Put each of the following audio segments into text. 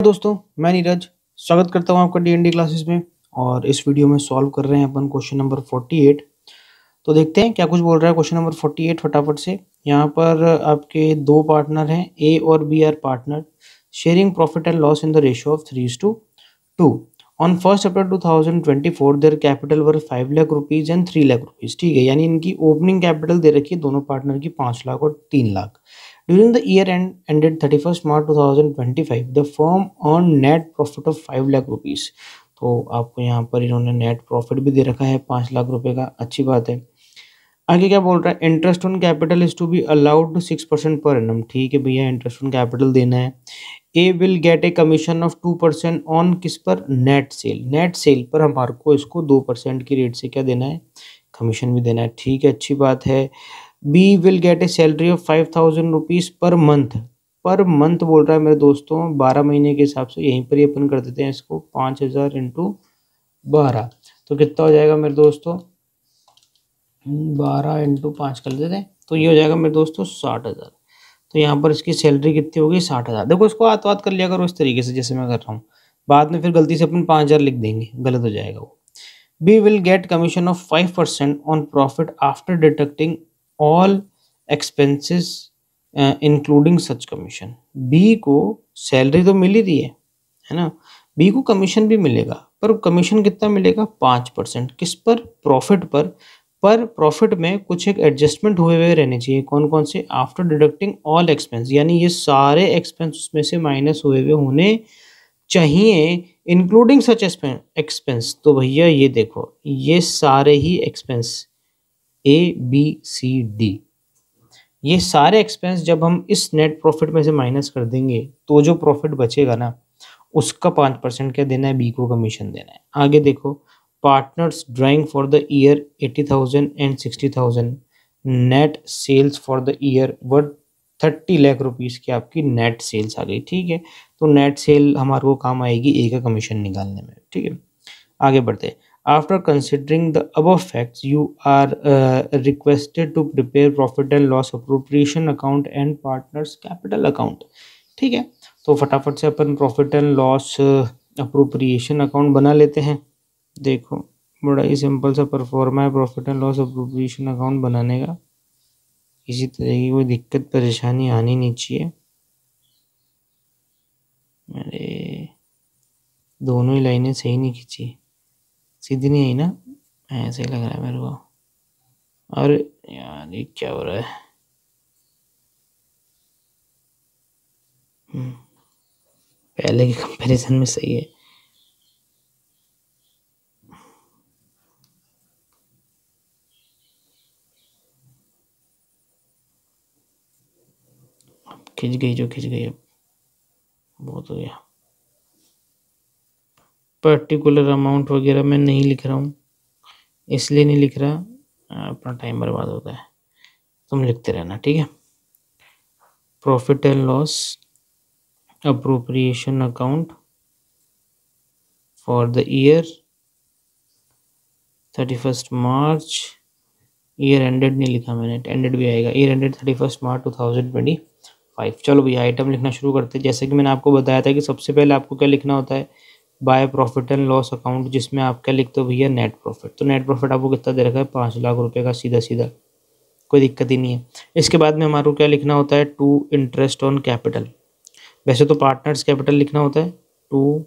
दोस्तों, मैं नीरज स्वागत करता हूं आपका डीएनडी क्लासेस में। और इस वीडियो में सॉल्व कर रहे हैं अपन क्वेश्चन नंबर 48। तो देखते हैं क्या कुछ बोल रहा है क्वेश्चन नंबर 48 फटाफट से। यहाँ पर आपके दो पार्टनर हैं, ए और B are partner sharing profit and loss in the ratio of 3:2। On 1 April 2024 their capital were 5 lakh rupees and 3 lakh rupees. ठीक है, यानी इनकी ओपनिंग कैपिटल दे रखी है दोनों पार्टनर की 5 लाख और 3 lakh. During the year ended 31st March 2025, the firm earned net profit of 5 lakh rupees. तो आपको यहाँ पर इन्होंने नेट प्रॉफिट भी दे रखा है 5 लाख रुपए का, अच्छी बात है। आगे क्या बोल रहा है, interest on capital is to be allowed 6% पर एनम। ठीक है भैया, इंटरेस्ट ऑन कैपिटल देना है। A will get a commission of 2% on किस पर, नेट सेल। नेट सेल पर हमारे को इसको 2% की रेट से क्या देना है, कमीशन भी देना है। ठीक है, अच्छी बात है। B will get a salary of 5,000 rupees per month. Per month बोल रहा है मेरे दोस्तों, 12 महीने के हिसाब से यहीं पर ही अपन कर देते हैं इसको 5,000 इंटू 12। तो कितना हो जाएगा मेरे दोस्तों, 12 इंटू 5 कर देते हैं, तो ये हो जाएगा मेरे दोस्तों 60,000। तो यहाँ पर इसकी सैलरी कितनी होगी, 60,000। देखो इसको हाथ वात कर लिया करो इस तरीके से जैसे मैं कर रहा हूँ, बाद में फिर गलती से अपन 5,000 लिख देंगे, गलत हो जाएगा वो। B will get commission of 5% on profit after deducting all expenses including such commission. B को सैलरी तो मिल ही रही है ना, बी को कमीशन भी मिलेगा, पर कमीशन कितना मिलेगा, 5%। किस पर, प्रॉफिट पर प्रॉफिट में कुछ एक एडजस्टमेंट हुए हुए रहने चाहिए। कौन कौन से, आफ्टर डिडक्टिंग ऑल एक्सपेंस, यानी ये सारे एक्सपेंस उसमें से माइनस हुए हुए होने चाहिए, इंक्लूडिंग सच एक्सपेंस। तो भैया ये देखो, ये सारे ही expense A B C D, ये सारे एक्सपेंस जब हम इस नेट प्रॉफिट में से माइनस कर देंगे तो जो प्रॉफिट बचेगा ना, उसका 5% क्या देना है, बी को कमीशन देना है। आगे देखो, partners drawing for the year 80,000 and 60,000, net sales for the year worth 30 lakh rupees की आपकी नेट सेल्स आ गई। ठीक है, तो नेट सेल हमारे को काम आएगी ए का कमीशन निकालने में। ठीक है, आगे बढ़ते हैं। After considering the above facts, you are requested to prepare profit and loss appropriation account and partners capital account। ठीक है, तो फटाफट से अपन profit and loss appropriation account बना लेते हैं। देखो बड़ा ही सिंपल सा परफॉर्मा है profit and loss appropriation account बनाने का, किसी तरह की कोई दिक्कत परेशानी आनी नहीं चाहिए। अरे दोनों ही लाइनें सही नहीं खींची, सीधी नहीं आई ना, ऐसे ही लग रहा है मेरे को। और यार ये क्या हो रहा है, पहले के कंपैरिजन में सही है। खिंच गई जो खिंच गई, अब बहुत हो गया। पर्टिकुलर अमाउंट वगैरह मैं नहीं लिख रहा हूँ, इसलिए नहीं लिख रहा, अपना टाइम बर्बाद होता है, तुम लिखते रहना। ठीक है, profit and loss appropriation account for the year 31 March, year ended नहीं लिखा मैंने, एंडेड भी आएगा, ईयर एंडेड 31 मार्च 2025। चलो भैया आइटम लिखना शुरू करते हैं। जैसे कि मैंने आपको बताया था कि सबसे पहले आपको क्या लिखना होता है, by profit and loss account, जिसमें आप क्या लिखते हो भैया, नेट प्रॉफिट। तो नेट प्रॉफिट आपको कितना दे रखा है, 5 लाख रुपए का, सीधा सीधा, कोई दिक्कत ही नहीं है। इसके बाद में हमारे को क्या लिखना होता है, टू इंटरेस्ट ऑन कैपिटल। वैसे तो पार्टनर्स कैपिटल लिखना होता है, टू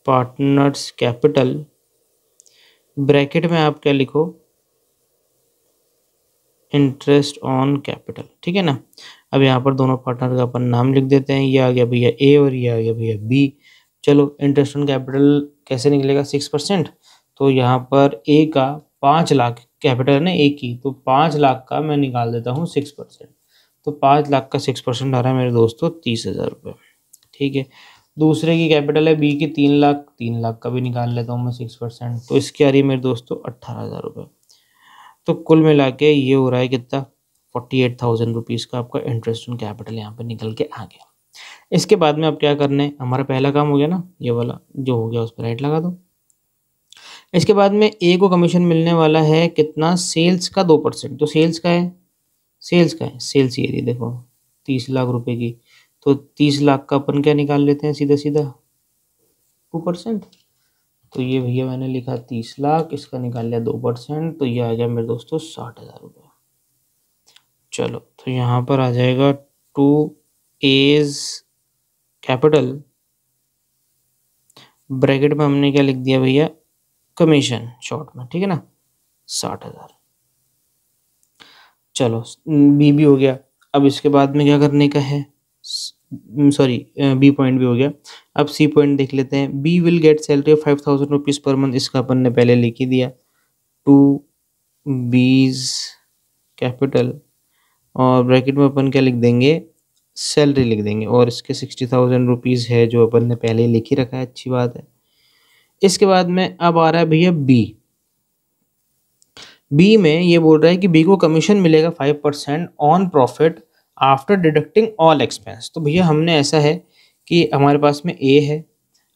पार्टनर्स कैपिटल, ब्रैकेट में आप क्या लिखो, इंटरेस्ट ऑन कैपिटल। ठीक है ना, अब यहाँ पर दोनों पार्टनर का अपन नाम लिख देते हैं, ये आ गया भैया ए और ये आ गया भैया बी। चलो इंटरेस्ट ऑन कैपिटल कैसे निकलेगा, 6%। तो यहाँ पर ए का 5 लाख कैपिटल है ना ए की, तो 5 लाख का मैं निकाल देता हूँ 6%। तो 5 लाख का 6% आ रहा है मेरे दोस्तों 30,000 रुपये। ठीक है, दूसरे की कैपिटल है बी की 3 लाख, 3 लाख का भी निकाल लेता हूँ मैं 6%, तो इसकी आ रही है मेरे दोस्तों 18,000 रुपये। तो कुल मिला के ये हो रहा है कितना, 48,000 रुपीज़ का आपका इंटरेस्ट ऑन कैपिटल यहाँ पे निकल के आ गया। इसके बाद में अब क्या करना है, हमारा पहला काम हो गया ना, ये वाला जो हो गया उस पर राइट लगा दो। इसके बाद में ए को कमीशन मिलने वाला है कितना, सेल्स का 2%। तो सेल्स का है, सेल्स ये देखो 30 लाख रुपए की, तो 30 लाख का अपन क्या निकाल लेते हैं सीधा सीधा 2%। तो ये भैया मैंने लिखा 30 लाख, इसका निकाल लिया 2%, तो ये आ गया मेरे दोस्तों 60,000 रुपये। चलो तो यहाँ पर आ जाएगा 2A's कैपिटल, ब्रैकेट में हमने क्या लिख दिया भैया, कमीशन शॉर्ट में, ठीक है ना, 60,000। चलो बी भी हो गया। अब इसके बाद में क्या करने का है, सॉरी बी पॉइंट भी हो गया। अब सी पॉइंट देख लेते हैं। B will get salary of 5,000 rupees per month, इसका अपन ने पहले लिख ही दिया। 2B's कैपिटल और ब्रैकेट में अपन क्या लिख देंगे, सैलरी लिख देंगे, और इसके 60,000 रुपीज़ है जो अपन ने पहले ही लिख ही रखा है, अच्छी बात है। इसके बाद में अब आ रहा है भैया बी। बी में ये बोल रहा है कि बी को कमीशन मिलेगा 5% on profit after deducting all expense. तो भैया हमने ऐसा है कि हमारे पास में ए है,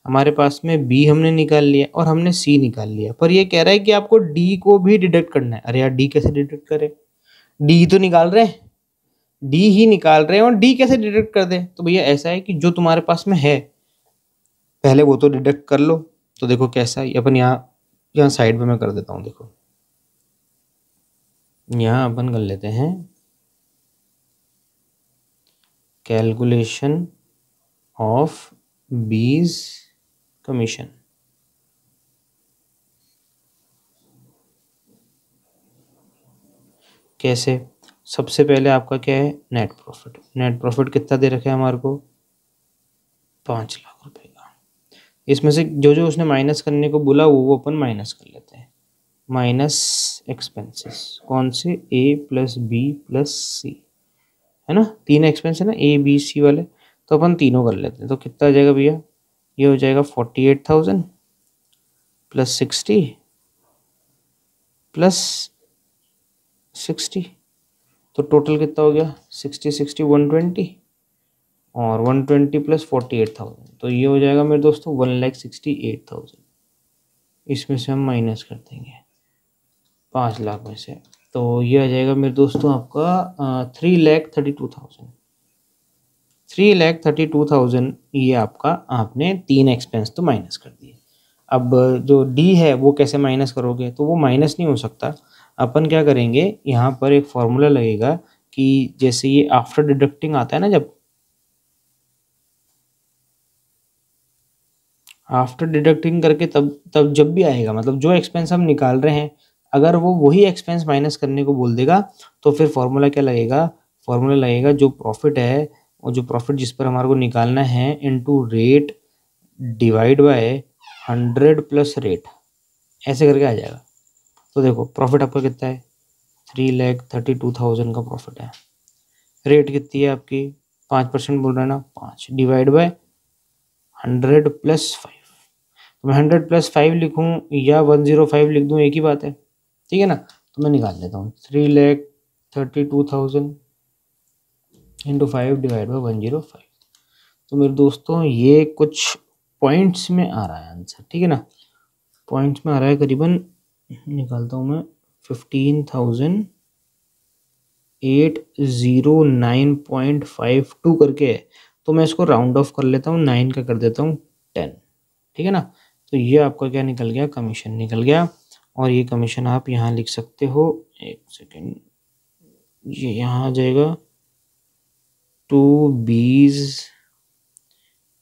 हमारे पास में बी हमने निकाल लिया और हमने सी निकाल लिया, पर ये कह रहा है कि आपको डी को भी डिडक्ट करना है। अरे यार डी कैसे डिडक्ट करें, डी तो निकाल रहे हैं, डी ही निकाल रहे हैं और डी कैसे डिडक्ट कर दे। तो भैया ऐसा है कि जो तुम्हारे पास में है पहले वो तो डिडक्ट कर लो। तो देखो कैसा है, अपन यहाँ साइड पे मैं कर देता हूँ। देखो यहाँ अपन कर लेते हैं कैलकुलेशन ऑफ बीज कमीशन। कैसे, सबसे पहले आपका क्या है, नेट प्रॉफिट। नेट प्रॉफिट कितना दे रखा है हमारे को, 5 लाख रुपए का। इसमें से जो जो उसने माइनस करने को बोला वो अपन माइनस कर लेते हैं। माइनस एक्सपेंसेस कौन से, ए प्लस बी प्लस सी, है ना, 3 एक्सपेंस है ना ए बी सी वाले, तो अपन तीनों कर लेते हैं। तो कितना आ जाएगा भैया, ये हो जाएगा 48,000 प्लस 60 प्लस 60, तो टोटल कितना हो गया 60 60 120 और 120 प्लस 48,000, तो ये हो जाएगा मेरे दोस्तों 1,68,000। इसमें से हम माइनस कर देंगे 5 लाख में से, तो ये आ जाएगा मेरे दोस्तों आपका 3,32,000। 3,32,000 ये आपका, आपने 3 एक्सपेंस तो माइनस कर दिए। अब जो डी है वो कैसे माइनस करोगे, तो वो माइनस नहीं हो सकता। अपन क्या करेंगे, यहाँ पर एक फॉर्मूला लगेगा कि जैसे ये आफ्टर डिडक्टिंग आता है ना, जब आफ्टर डिडक्टिंग करके तब जब भी आएगा, मतलब जो एक्सपेंस हम निकाल रहे हैं अगर वो वही एक्सपेंस माइनस करने को बोल देगा तो फिर फॉर्मूला क्या लगेगा, फॉर्मूला लगेगा जो प्रॉफिट है और जो प्रॉफिट जिस पर हमारे को निकालना है into rate divide by 100 plus rate, ऐसे करके आ जाएगा। तो देखो प्रॉफिट आपका कितना है, 3,32,000 का प्रॉफिट है। रेट कितनी है आपकी, 5% बोल रहा है ना, 5 डिवाइड बाय 100 प्लस 5। तो मैं 100 प्लस 5 लिखूँ या 105 लिख दूँ, एक ही बात है, ठीक है ना। तो मैं निकाल लेता हूँ 3,32,000 इंटू 5 डिवाइड बाई 105। तो मेरे दोस्तों ये कुछ पॉइंट्स में आ रहा है आंसर, ठीक है ना, पॉइंट्स में आ रहा है करीबन, निकालता हूँ मैं 15,809.52 करके है। तो मैं इसको राउंड ऑफ कर लेता हूँ, 9 का कर देता हूँ 10, ठीक है ना। तो ये आपका क्या निकल गया, कमीशन निकल गया। और ये कमीशन आप यहाँ लिख सकते हो, एक सेकेंड, ये यहाँ आ जाएगा 2B's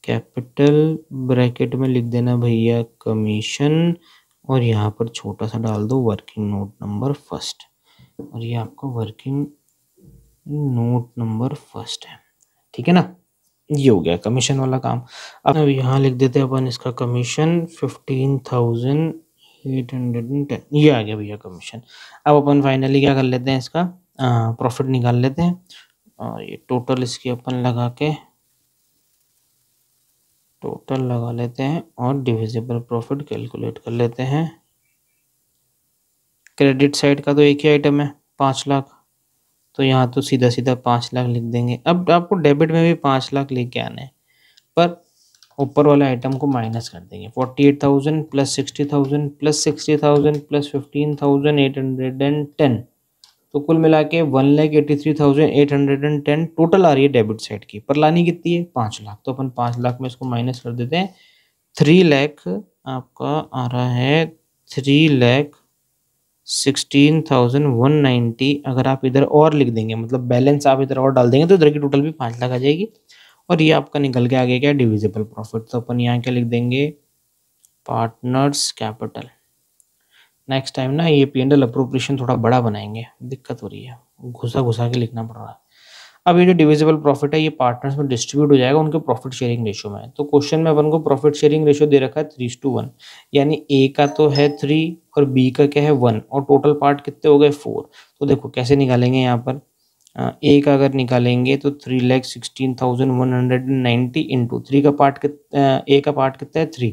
कैपिटल, ब्रैकेट में लिख देना भैया कमीशन, और यहाँ पर छोटा सा डाल दो वर्किंग नोट नंबर फर्स्ट, और ये आपका वर्किंग नोट नंबर फर्स्ट है, ठीक है ना। ये हो गया कमीशन वाला काम। अब यहाँ लिख देते हैं अपन इसका कमीशन 15,810, ये आ गया भैया कमीशन। अब अपन फाइनली क्या कर लेते हैं, इसका प्रॉफिट निकाल लेते हैं, और ये टोटल इसकी अपन लगा के टोटल लगा लेते हैं और डिविजिबल प्रॉफिट कैलकुलेट कर लेते हैं। क्रेडिट साइड का तो एक ही आइटम है 5 लाख, तो यहाँ तो सीधा सीधा 5 लाख लिख देंगे। अब आपको डेबिट में भी 5 लाख लेके आना है, पर ऊपर वाले आइटम को माइनस कर देंगे। 48,000 प्लस 60,000 प्लस 60,000 प्लस 15,810, तो कुल मिला के 1,83,810 टोटल आ रही है डेबिट साइड की, पर लानी कितनी है 5 लाख। तो अपन 5 लाख में इसको माइनस कर देते हैं। 3 लाख आपका आ रहा है 3,16,190। अगर आप इधर और लिख देंगे, मतलब बैलेंस आप इधर और डाल देंगे, तो इधर की टोटल भी 5 लाख आ जाएगी। और ये आपका निकल के आगे क्या, डिविजिबल प्रॉफिट। तो अपन यहाँ क्या लिख देंगे, पार्टनर्स कैपिटल। नेक्स्ट टाइम ना ये P&L अप्रोप्रिएशन थोड़ा बड़ा बनाएंगे, दिक्कत हो रही है, घुसा घुसा के लिखना पड़ रहा है। अब ये जो डिविजिबल प्रॉफिट है ये पार्टनर्स में डिस्ट्रीब्यूट हो जाएगा उनके प्रॉफिट शेयरिंग रेशियो में। तो क्वेश्चन में अपन को प्रॉफिट शेयरिंग रेशियो दे रखा है 3:1, यानी ए का तो है 3 और बी का क्या है 1, और टोटल पार्ट कितने हो गए 4। तो देखो कैसे निकालेंगे यहाँ पर, ए का अगर निकालेंगे तो 3,16,190 इंटू 3 का पार्ट ए का पार्ट कितना है 3,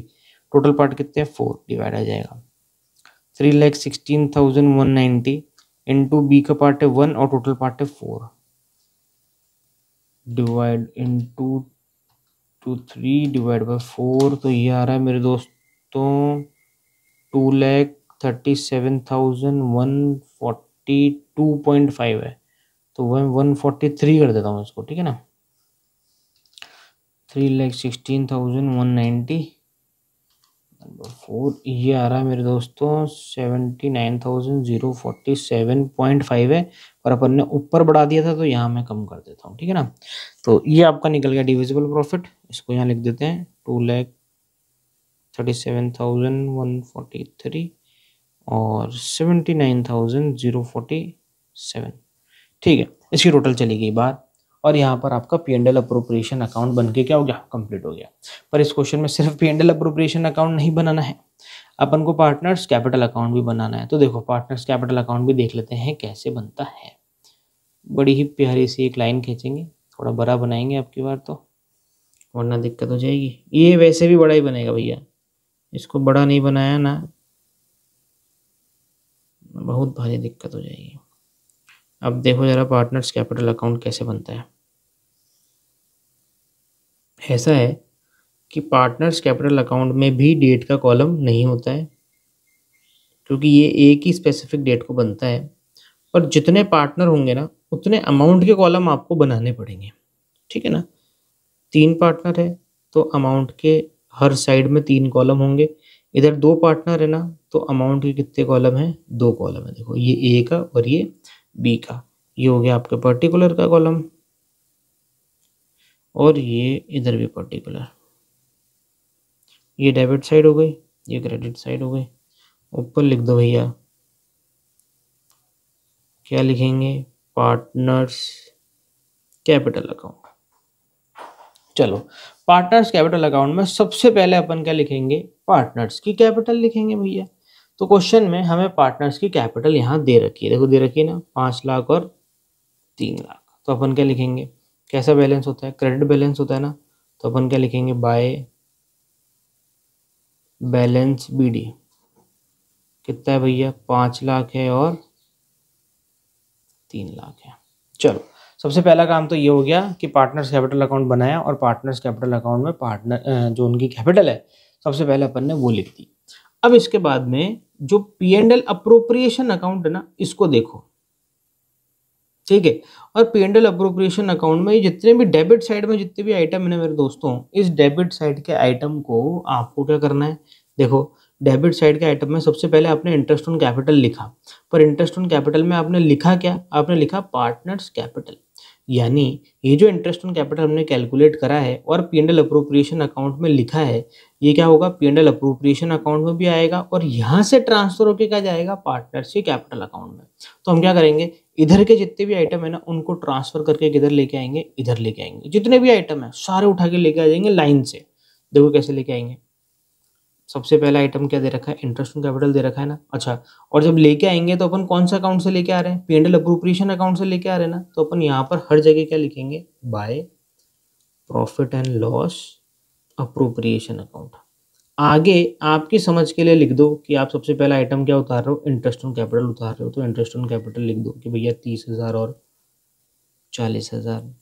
टोटल पार्ट कितने हैं 4, डिवाइड आ जाएगा। 3,16,190 इंटू बी का पार्ट है 1 और टोटल पार्ट है 4, डिवाइड इंटू 3 डिवाइड बाय 4। तो ये आ रहा है मेरे दोस्तों 2,37,142.5 है। तो 143 कर देता हूँ इसको, ठीक है ना। 3,16,190 4, ये आ रहा है मेरे दोस्तों 79,047.5 है, और अपन ने ऊपर बढ़ा दिया था तो यहाँ मैं कम कर देता हूँ, ठीक है ना। तो ये आपका निकल गया डिविजिबल प्रॉफिट, इसको यहाँ लिख देते हैं 2,37,143 और 79,047, ठीक है। इसकी टोटल चली गई बाहर, और यहाँ पर आपका P&L अप्रोप्रिएशन अकाउंट बन के क्या हो गया, कंप्लीट हो गया। पर इस क्वेश्चन में सिर्फ P&L अप्रोप्रिएशन अकाउंट नहीं बनाना है, अपन को पार्टनर्स कैपिटल अकाउंट भी बनाना है। तो देखो पार्टनर्स कैपिटल अकाउंट भी देख लेते हैं कैसे बनता है। बड़ी ही प्यारी सी एक लाइन खींचेंगे, थोड़ा बड़ा बनाएंगे आपकी बार तो, वरना दिक्कत हो जाएगी। ये वैसे भी बड़ा ही बनेगा भैया, इसको बड़ा नहीं बनाया ना बहुत भारी दिक्कत हो जाएगी। अब देखो जरा पार्टनर्स कैपिटल अकाउंट कैसे बनता है। ऐसा है कि पार्टनर्स कैपिटल अकाउंट में भी डेट का कॉलम नहीं होता है, क्योंकि ये एक ही स्पेसिफिक डेट को बनता है, और जितने पार्टनर होंगे ना उतने अमाउंट के कॉलम आपको बनाने पड़ेंगे, ठीक है ना। 3 पार्टनर है तो अमाउंट के हर साइड में 3 कॉलम होंगे। इधर 2 पार्टनर है ना, तो अमाउंट के कितने कॉलम है, 2 कॉलम है। देखो ये ए का और ये बी का, ये हो गया आपके पर्टिकुलर का कॉलम, और ये इधर भी पर्टिकुलर। ये डेबिट साइड हो गई, ये क्रेडिट साइड हो गई। ऊपर लिख दो भैया, क्या लिखेंगे, पार्टनर्स कैपिटल अकाउंट। चलो पार्टनर्स कैपिटल अकाउंट में सबसे पहले अपन क्या लिखेंगे, पार्टनर्स की कैपिटल लिखेंगे भैया। तो क्वेश्चन में हमें पार्टनर्स की कैपिटल यहाँ दे रखी है, देखो दे रखी है ना 5 लाख और 3 लाख। तो अपन क्या लिखेंगे, कैसा बैलेंस होता है, क्रेडिट बैलेंस होता है ना। तो अपन क्या लिखेंगे, बाय बैलेंस BD कितना है भैया, 5 लाख है और 3 लाख है। चलो सबसे पहला काम तो ये हो गया कि पार्टनर्स कैपिटल अकाउंट बनाया, और पार्टनर्स कैपिटल अकाउंट में पार्टनर जो उनकी कैपिटल है सबसे पहले अपन ने वो लिख दी। अब इसके बाद में जो P&L अप्रोप्रिएशन अकाउंट है ना, इसको देखो, ठीक है। और P&L अप्रोप्रिएशन अकाउंट में जितने भी डेबिट साइड में जितने भी आइटम है मेरे दोस्तों, इस डेबिट साइड के आइटम को आपको क्या करना है, देखो डेबिट साइड के आइटम में सबसे पहले आपने इंटरेस्ट ऑन कैपिटल लिखा, पर इंटरेस्ट ऑन कैपिटल में आपने लिखा क्या, आपने लिखा पार्टनर्स कैपिटल। यानी ये जो इंटरेस्ट ऑन कैपिटल हमने कैलकुलेट करा है और P&L अप्रोप्रिएशन अकाउंट में लिखा है, ये क्या होगा, P&L अप्रोप्रिएशन अकाउंट में भी आएगा, और यहाँ से ट्रांसफर होके क्या जाएगा, पार्टनर्स के कैपिटल अकाउंट में। तो हम क्या करेंगे, इधर के जितने भी आइटम है ना उनको ट्रांसफर करके किधर लेके आएंगे, इधर लेके आएंगे। जितने भी आइटम है सारे उठा के लेके आ जाएंगे लाइन से। देखो कैसे लेके आएंगे, सबसे पहला आइटम क्या दे रखा है, इंटरेस्ट ऑन कैपिटल दे रखा है ना। अच्छा, और जब लेके आएंगे तो अपन कौन सा अकाउंट से लेके आ रहे हैं, P&L अप्रोप्रिएशन अकाउंट से लेके आ रहे हैं ना। तो अपन यहाँ पर हर जगह क्या लिखेंगे, by profit and loss appropriation account. आगे आपकी समझ के लिए लिख दो कि आप सबसे पहला आइटम क्या उतार रहे हो, इंटरेस्ट ऑन कैपिटल उतार रहे हो, तो इंटरेस्ट ऑन कैपिटल लिख दो कि भैया 30,000 और 40,000।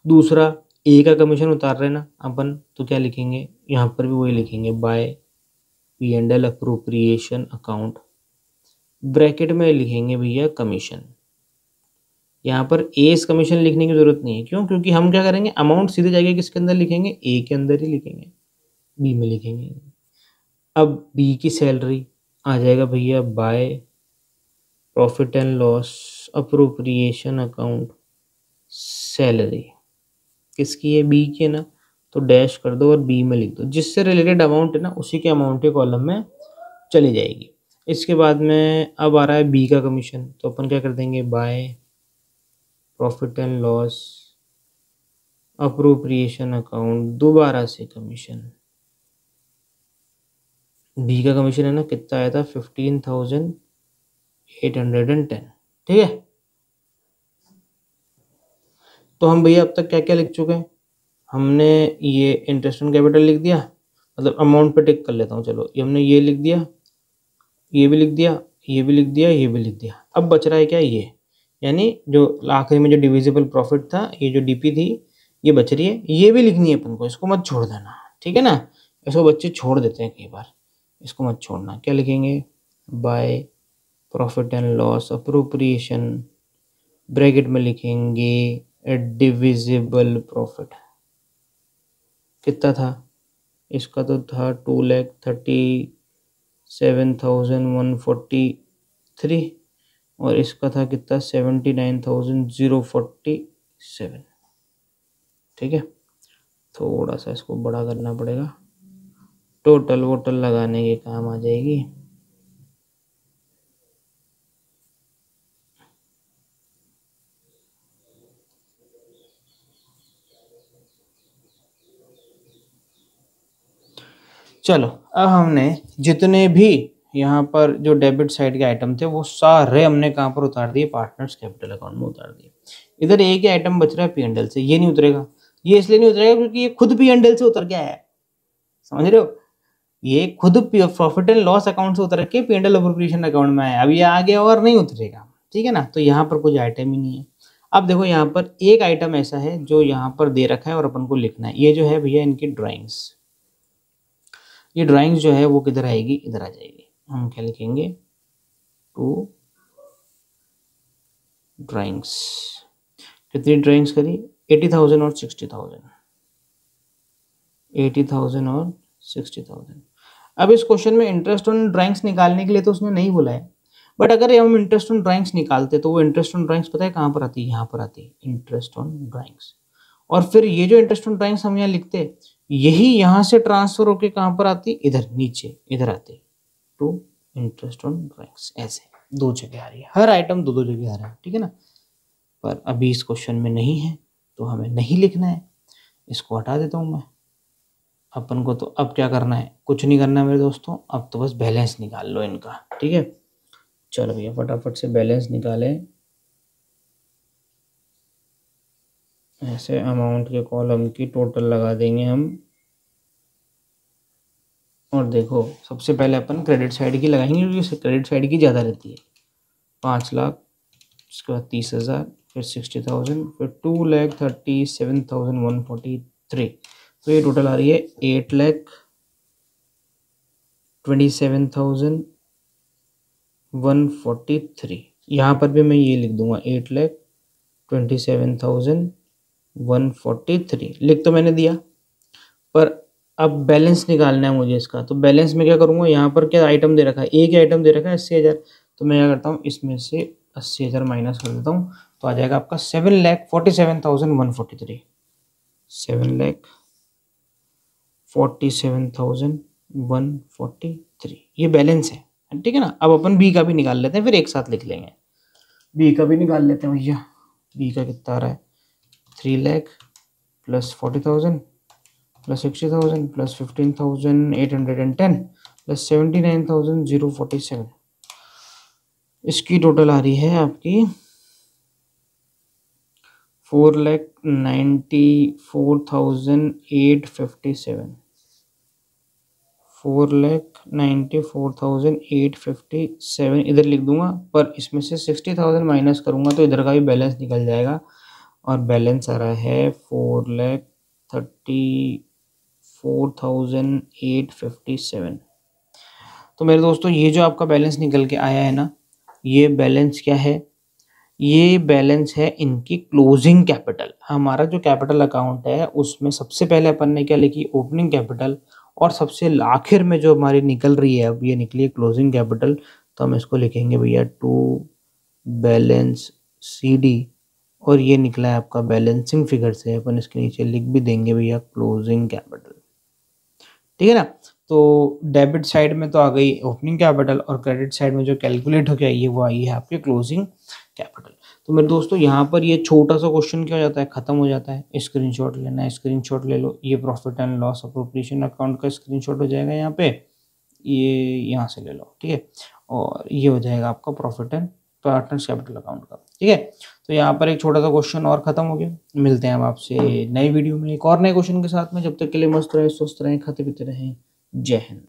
दूसरा ए का कमीशन उतार रहे हैं ना अपन, तो क्या लिखेंगे, यहाँ पर भी वही लिखेंगे, bye P&L appropriation account, bracket में लिखेंगे भैया कमीशन, यहाँ पर एस कमीशन लिखने की जरूरत नहीं है। क्यों? क्योंकि हम क्या करेंगे, अमाउंट सीधे जाके किसके अंदर लिखेंगे, ए के अंदर ही लिखेंगे, बी में लिखेंगे। अब बी की सैलरी आ जाएगा भैया by profit and loss appropriation account salary, किसकी है, बी की है ना, तो डैश कर दो और बी में लिख दो, जिससे रिलेटेड अमाउंट है ना उसी के अमाउंट के कॉलम में चली जाएगी। इसके बाद में अब आ रहा है बी का कमीशन, तो अपन क्या कर देंगे, by profit and loss appropriation account दोबारा से कमीशन। बी का कमीशन है ना, कितना आया था, 15,810। ठीक है, तो हम भैया अब तक क्या क्या लिख चुके हैं, हमने ये इंटरेस्ट ऑन कैपिटल लिख दिया, मतलब अमाउंट पे टिक कर लेता हूँ, चलो ये हमने ये लिख दिया, ये भी लिख दिया, ये भी लिख दिया, ये भी लिख दिया। अब बच रहा है क्या, ये, यानी जो आखिरी में जो डिविजिबल प्रॉफिट था, ये जो डीपी थी ये बच रही है, ये भी लिखनी है अपन को, इसको मत छोड़ देना। ठीक है ना, इसको बच्चे छोड़ देते हैं कई बार, इसको मत छोड़ना। क्या लिखेंगे, by profit and loss appropriation, bracket में लिखेंगे डिविजिबल प्रॉफिट, कितना था, इसका तो था 2,37,143 और इसका था कितना, 79,047। ठीक है, थोड़ा सा इसको बड़ा करना पड़ेगा, टोटल वोटल लगाने के काम आ जाएगी। चलो, अब हमने जितने भी यहाँ पर जो डेबिट साइड के आइटम थे वो सारे हमने कहाँ पर उतार दिए, पार्टनर्स कैपिटल अकाउंट में उतार दिए। इधर एक ही आइटम बच रहा है P&L से, ये नहीं उतरेगा, ये इसलिए नहीं उतरेगा क्योंकि ये खुद P&L से उतर के आया है, समझ रहे हो, ये खुद प्रॉफिट एंड लॉस अकाउंट से उतर के P&L अप्रोप्रिएशन अकाउंट में आया, अब ये आगे और नहीं उतरेगा। ठीक है ना, तो यहाँ पर कुछ आइटम ही नहीं है। अब देखो यहाँ पर एक आइटम ऐसा है जो यहाँ पर दे रखा है और अपन को लिखना है, ये जो है भैया इनकी ड्राइंग्स, ये ड्राइंग्स जो है वो किधर आएगी, इधर आ जाएगी। हम क्या लिखेंगे, टू ड्राइंग्स, कितनी ड्राइंग्स करी, 80,000 और 60,000, 80,000 और 60,000। अब इस क्वेश्चन में इंटरेस्ट ऑन ड्राइंग्स निकालने के लिए तो उसने नहीं बोला है, बट अगर हम इंटरेस्ट ऑन ड्राइंग्स निकालते तो वो इंटरेस्ट ऑन ड्राइंग्स पता है कहाँ पर आती है, यहाँ पर आती है इंटरेस्ट ऑन ड्राइंग्स, और फिर ये जो इंटरेस्ट ऑन ड्राइंग्स हम यहाँ लिखते यही यहाँ से ट्रांसफर होके कहाँ पर आती, इधर नीचे इधर आती टू इंटरेस्ट ऑन ड्राइंग्स। ऐसे दो जगह आ रही है, हर आइटम दो दो जगह आ रहा है। ठीक है ना, पर अभी इस क्वेश्चन में नहीं है तो हमें नहीं लिखना है, इसको हटा देता हूँ मैं। अपन को तो अब क्या करना है, कुछ नहीं करना है मेरे दोस्तों, अब तो बस बैलेंस निकाल लो इनका। ठीक है, चलो भैया फटाफट से बैलेंस निकालें। ऐसे अमाउंट के कॉलम की टोटल लगा देंगे हम, और देखो सबसे पहले अपन क्रेडिट साइड की लगाएंगे क्योंकि क्रेडिट साइड की ज़्यादा रहती है, 5 लाख, उसके बाद 30,000, फिर 60,000, फिर 2,37,143, तो ये टोटल आ रही है 8,27,143। यहाँ पर भी मैं ये लिख दूंगा 8,27,143, लिख तो मैंने दिया, पर अब बैलेंस निकालना है मुझे इसका। तो बैलेंस में क्या करूँगा, यहाँ पर क्या आइटम दे रखा है, एक ही आइटम दे रखा है 80,000, तो मैं क्या करता हूँ इसमें से 80,000 माइनस कर देता हूँ, तो आ जाएगा आपका 7,47,143, 7,47,143, ये बैलेंस है। ठीक है ना, अब अपन बी का भी निकाल लेते हैं, फिर एक साथ लिख लेंगे। बी का भी निकाल लेते हैं भैया, बी का कितना आ रहा है, 3 lakh plus 40,000 plus 60,000 plus 15,810 plus 79,047, इसकी टोटल आ रही है आपकी 4,94,857, 4,94,857 इधर लिख दूंगा, पर इसमें से 60,000 माइनस करूंगा तो इधर का भी बैलेंस निकल जाएगा, और बैलेंस आ रहा है 4,34,857। तो मेरे दोस्तों ये जो आपका बैलेंस निकल के आया है ना, ये बैलेंस क्या है, ये बैलेंस है इनकी क्लोजिंग कैपिटल। हमारा जो कैपिटल अकाउंट है उसमें सबसे पहले अपन ने क्या लिखी, ओपनिंग कैपिटल, और सबसे आखिर में जो हमारी निकल रही है अब ये निकली है क्लोजिंग कैपिटल, तो हम इसको लिखेंगे भैया टू बैलेंस CD, और ये निकला है आपका बैलेंसिंग फिगर से, अपन इसके नीचे लिख भी देंगे भैया क्लोजिंग कैपिटल। ठीक है ना। तो डेबिट साइड में तो आ गई ओपनिंग कैपिटल, और क्रेडिट साइड में जो कैलकुलेट होकर आई है वो आई है आपकी क्लोजिंग कैपिटल। तो मेरे दोस्तों यहाँ पर ये छोटा सा क्वेश्चन क्या हो जाता है, खत्म हो जाता है। स्क्रीनशॉट लेना है, स्क्रीनशॉट ले लो, ये profit and loss appropriation account का स्क्रीनशॉट हो जाएगा यहाँ पे, ये यहाँ से ले लो, ठीक है। और ये हो जाएगा आपका profit and partners capital account का, ठीक है। तो यहाँ पर एक छोटा सा क्वेश्चन और खत्म हो गया। मिलते हैं हम आपसे नई वीडियो में एक और नए क्वेश्चन के साथ में। जब तक के लिए मस्त रहें, स्वस्थ रहें, खाते पीते रहें। जय हिंद।